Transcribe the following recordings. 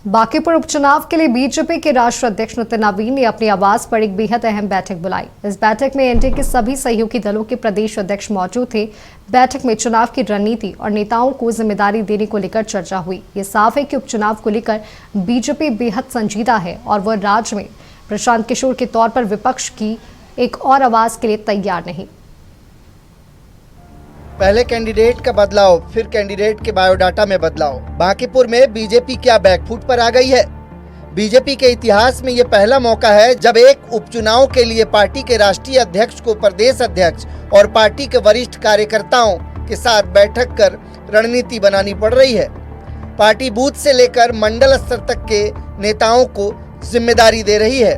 बांकीपुर उपचुनाव के लिए बीजेपी के राष्ट्रीय अध्यक्ष नितिन नवीन ने अपनी आवास पर एक बेहद अहम बैठक बुलाई। इस बैठक में एनडीए के सभी सहयोगी दलों के प्रदेश अध्यक्ष मौजूद थे। बैठक में चुनाव की रणनीति और नेताओं को जिम्मेदारी देने को लेकर चर्चा हुई। ये साफ है कि उपचुनाव को लेकर बीजेपी बेहद संजीदा है और वह राज्य में प्रशांत किशोर के तौर पर विपक्ष की एक और आवाज के लिए तैयार नहीं। पहले कैंडिडेट का बदलाव, फिर कैंडिडेट के बायोडाटा में बदलाव। बांकीपुर में बीजेपी क्या बैकफुट पर आ गई है? बीजेपी के इतिहास में ये पहला मौका है जब एक उपचुनाव के लिए पार्टी के राष्ट्रीय अध्यक्ष को प्रदेश अध्यक्ष और पार्टी के वरिष्ठ कार्यकर्ताओं के साथ बैठक कर रणनीति बनानी पड़ रही है। पार्टी बूथ से लेकर मंडल स्तर तक के नेताओं को जिम्मेदारी दे रही है।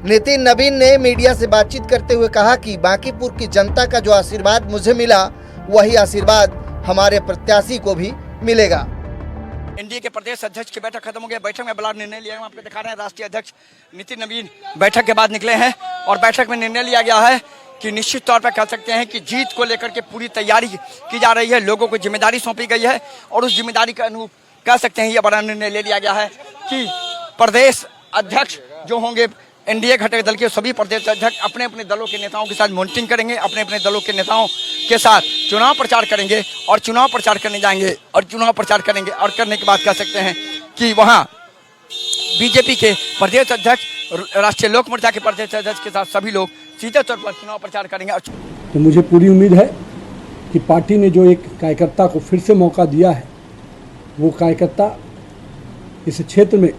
नितिन नवीन ने मीडिया से बातचीत करते हुए कहा कि बांकीपुर की जनता का जो आशीर्वाद मुझे मिला, वही आशीर्वाद हमारे प्रत्याशी को भी मिलेगा। एनडीए के प्रदेश अध्यक्ष की बैठक खत्म हो गई। बैठक में बड़ा निर्णय लिया। आपको दिखा रहे हैं राष्ट्रीय अध्यक्ष नितिन नवीन बैठक के बाद निकले हैं और बैठक में निर्णय लिया गया है कि निश्चित तौर पर कह सकते हैं कि जीत को लेकर के पूरी तैयारी की जा रही है। लोगों को जिम्मेदारी सौंपी गई है और उस जिम्मेदारी के अनुरूप कह सकते हैं यह बड़ा निर्णय ले लिया गया है कि प्रदेश अध्यक्ष जो होंगे एनडीए घटक दल के सभी प्रदेश अध्यक्ष अपने अपने दलों के नेताओं के साथ मॉनिटरिंग करेंगे, अपने अपने दलों के नेताओं के साथ चुनाव प्रचार करेंगे और चुनाव प्रचार करने जाएंगे और चुनाव प्रचार करेंगे और करने के बाद कह सकते हैं कि वहां बीजेपी के प्रदेश अध्यक्ष, राष्ट्रीय लोक मोर्चा के प्रदेश अध्यक्ष के साथ सभी लोग सीधे तौर पर चुनाव प्रचार करेंगे। तो मुझे पूरी उम्मीद है कि पार्टी ने जो एक कार्यकर्ता को फिर से मौका दिया है, वो कार्यकर्ता इस क्षेत्र में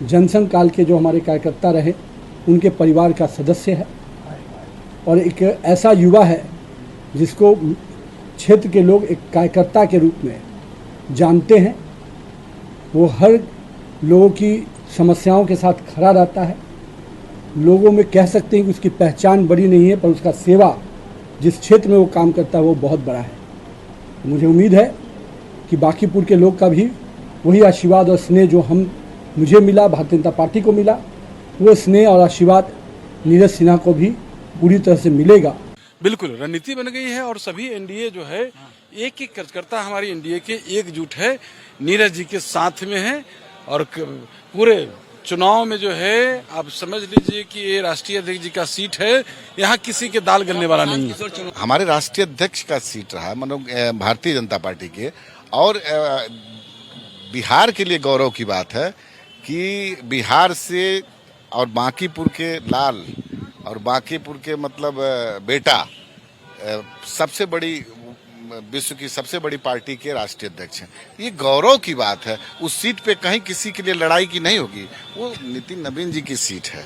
जनसंघ काल के जो हमारे कार्यकर्ता रहे उनके परिवार का सदस्य है और एक ऐसा युवा है जिसको क्षेत्र के लोग एक कार्यकर्ता के रूप में जानते हैं। वो हर लोगों की समस्याओं के साथ खड़ा रहता है। लोगों में कह सकते हैं कि उसकी पहचान बड़ी नहीं है, पर उसका सेवा जिस क्षेत्र में वो काम करता है वो बहुत बड़ा है। मुझे उम्मीद है कि बांकीपुर के लोग का भी वही आशीर्वाद और स्नेह जो मुझे मिला, भारतीय जनता पार्टी को मिला, वो स्नेह और आशीर्वाद नीरज सिन्हा को भी पूरी तरह से मिलेगा। बिल्कुल रणनीति बन गई है और सभी एनडीए जो है एक एक कार्यकर्ता हमारी एनडीए के एकजुट है, नीरज जी के साथ में है और पूरे चुनाव में जो है आप समझ लीजिए कि ये राष्ट्रीय अध्यक्ष जी का सीट है, यहाँ किसी के दाल गलने वाला नहीं है। हमारे राष्ट्रीय अध्यक्ष का सीट रहा मतलब भारतीय जनता पार्टी के, और बिहार के लिए गौरव की बात है कि बिहार से और बांकीपुर के लाल और बांकीपुर के मतलब बेटा सबसे बड़ी विश्व की सबसे बड़ी पार्टी के राष्ट्रीय अध्यक्ष हैं। ये गौरव की बात है। उस सीट पे कहीं किसी के लिए लड़ाई की नहीं होगी, वो नितिन नवीन जी की सीट है।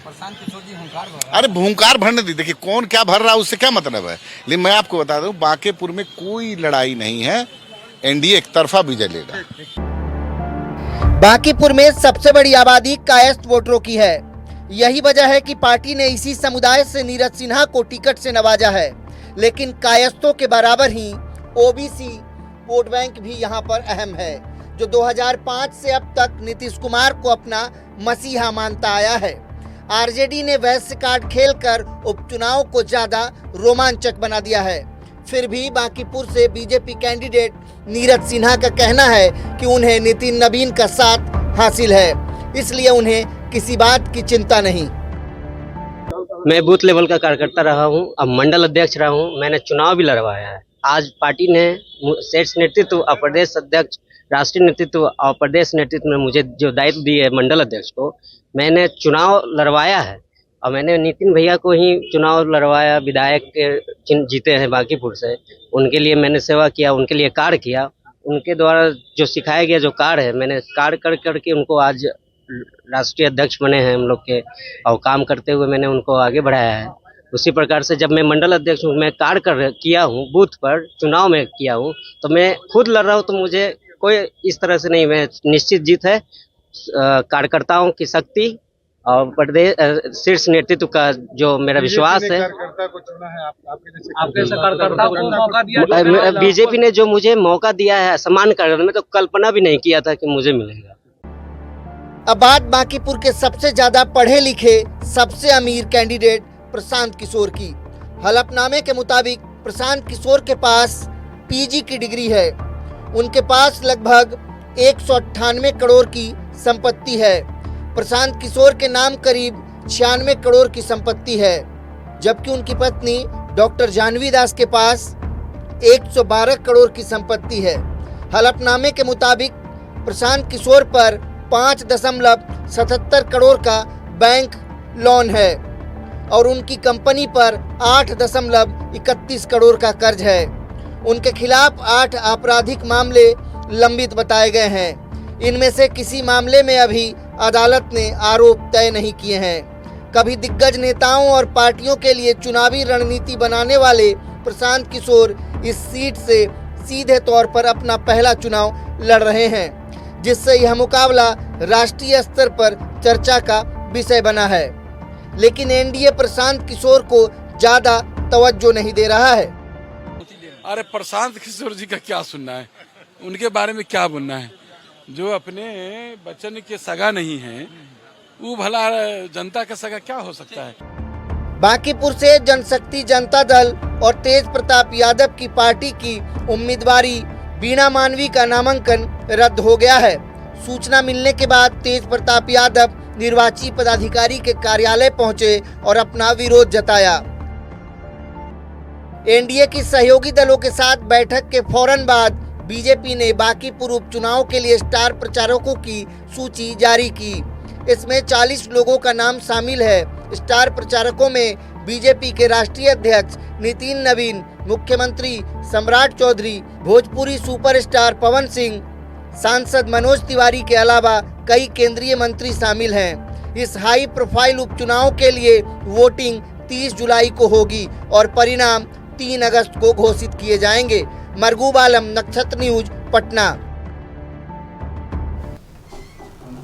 अरे भूंकार भरने दी, देखिए कौन क्या भर रहा है उससे क्या मतलब है। लेकिन मैं आपको बता दूं बांकीपुर में कोई लड़ाई नहीं है, एनडीए एक तरफा विजय लेगा। बांकीपुर में सबसे बड़ी आबादी कायस्थ वोटरों की है। यही वजह है कि पार्टी ने इसी समुदाय से नीरज सिन्हा को टिकट से नवाजा है। लेकिन कायस्थों के बराबर ही ओबीसी वोट बैंक भी यहां पर अहम है, जो 2005 से अब तक नीतीश कुमार को अपना मसीहा मानता आया है। आरजेडी ने वैश्य कार्ड खेलकर उपचुनाव को ज्यादा रोमांचक बना दिया है। फिर भी बांकीपुर से बीजेपी कैंडिडेट नीरज सिन्हा का कहना है कि उन्हें नितिन नवीन का साथ हासिल है, इसलिए उन्हें किसी बात की चिंता नहीं। मैं बूथ लेवल का कार्यकर्ता रहा हूं, अब मंडल अध्यक्ष रहा हूं, मैंने चुनाव भी लड़वाया है। आज पार्टी ने शीर्ष नेतृत्व और प्रदेश अध्यक्ष, राष्ट्रीय नेतृत्व और प्रदेश नेतृत्व में मुझे जो दायित्व दिए मंडल अध्यक्ष को, मैंने चुनाव लड़वाया है और मैंने नितिन भैया को ही चुनाव लड़वाया। विधायक के जीते हैं बांकीपुर से, उनके लिए मैंने सेवा किया, उनके लिए कार्य किया। उनके द्वारा जो सिखाया गया जो कार्य है, मैंने कार्य कर करके उनको आज राष्ट्रीय अध्यक्ष बने हैं हम लोग के, और काम करते हुए मैंने उनको आगे बढ़ाया है। उसी प्रकार से जब मैं मंडल अध्यक्ष हूँ, मैं कार्य किया हूँ, बूथ पर चुनाव में किया हूँ, तो मैं खुद लड़ रहा हूँ, तो मुझे कोई इस तरह से नहीं, मैं निश्चित जीत है। कार्यकर्ताओं की शक्ति और प्रदेश शीर्ष नेतृत्व का जो मेरा विश्वास है। बीजेपी ने जो मुझे मौका दिया है सम्मान करने में, तो कल्पना भी नहीं किया था कि मुझे मिलेगा। अब बात बांकीपुर के सबसे ज्यादा पढ़े लिखे सबसे अमीर कैंडिडेट प्रशांत किशोर की। हलफनामे के मुताबिक प्रशांत किशोर के पास पीजी की डिग्री है। उनके पास लगभग 198 करोड़ की संपत्ति है। प्रशांत किशोर के नाम करीब 96 करोड़ की संपत्ति है, जबकि उनकी पत्नी डॉक्टर जानवी दास के पास 112 करोड़ की संपत्ति है। हलफनामे के मुताबिक प्रशांत किशोर पर 5.77 करोड़ का बैंक लोन है और उनकी कंपनी पर 8.31 करोड़ का कर्ज है। उनके खिलाफ 8 आपराधिक मामले लंबित बताए गए हैं। इनमें से किसी मामले में अभी अदालत ने आरोप तय नहीं किए हैं। कभी दिग्गज नेताओं और पार्टियों के लिए चुनावी रणनीति बनाने वाले प्रशांत किशोर इस सीट से सीधे तौर पर अपना पहला चुनाव लड़ रहे हैं, जिससे यह मुकाबला राष्ट्रीय स्तर पर चर्चा का विषय बना है। लेकिन एनडीए प्रशांत किशोर को ज्यादा तवज्जो नहीं दे रहा है। अरे प्रशांत किशोर जी का क्या सुनना है, उनके बारे में क्या बोलना है। जो अपने बच्चन के सगा नहीं है, वो भला जनता का सगा क्या हो सकता है। बांकीपुर से जनशक्ति जनता दल और तेज प्रताप यादव की पार्टी की उम्मीदवारी बीणा मानवी का नामांकन रद्द हो गया है। सूचना मिलने के बाद तेज प्रताप यादव निर्वाची पदाधिकारी के कार्यालय पहुंचे और अपना विरोध जताया। एनडीए की सहयोगी दलों के साथ बैठक के फौरन बाद बीजेपी ने बांकीपुर उपचुनाव के लिए स्टार प्रचारकों की सूची जारी की। इसमें 40 लोगों का नाम शामिल है। स्टार प्रचारकों में बीजेपी के राष्ट्रीय अध्यक्ष नितिन नवीन, मुख्यमंत्री सम्राट चौधरी, भोजपुरी सुपरस्टार पवन सिंह, सांसद मनोज तिवारी के अलावा कई केंद्रीय मंत्री शामिल हैं। इस हाई प्रोफाइल उपचुनाव के लिए वोटिंग 30 जुलाई को होगी और परिणाम 3 अगस्त को घोषित किए जाएंगे। मरगूब आलम, नक्षत्र न्यूज, पटना।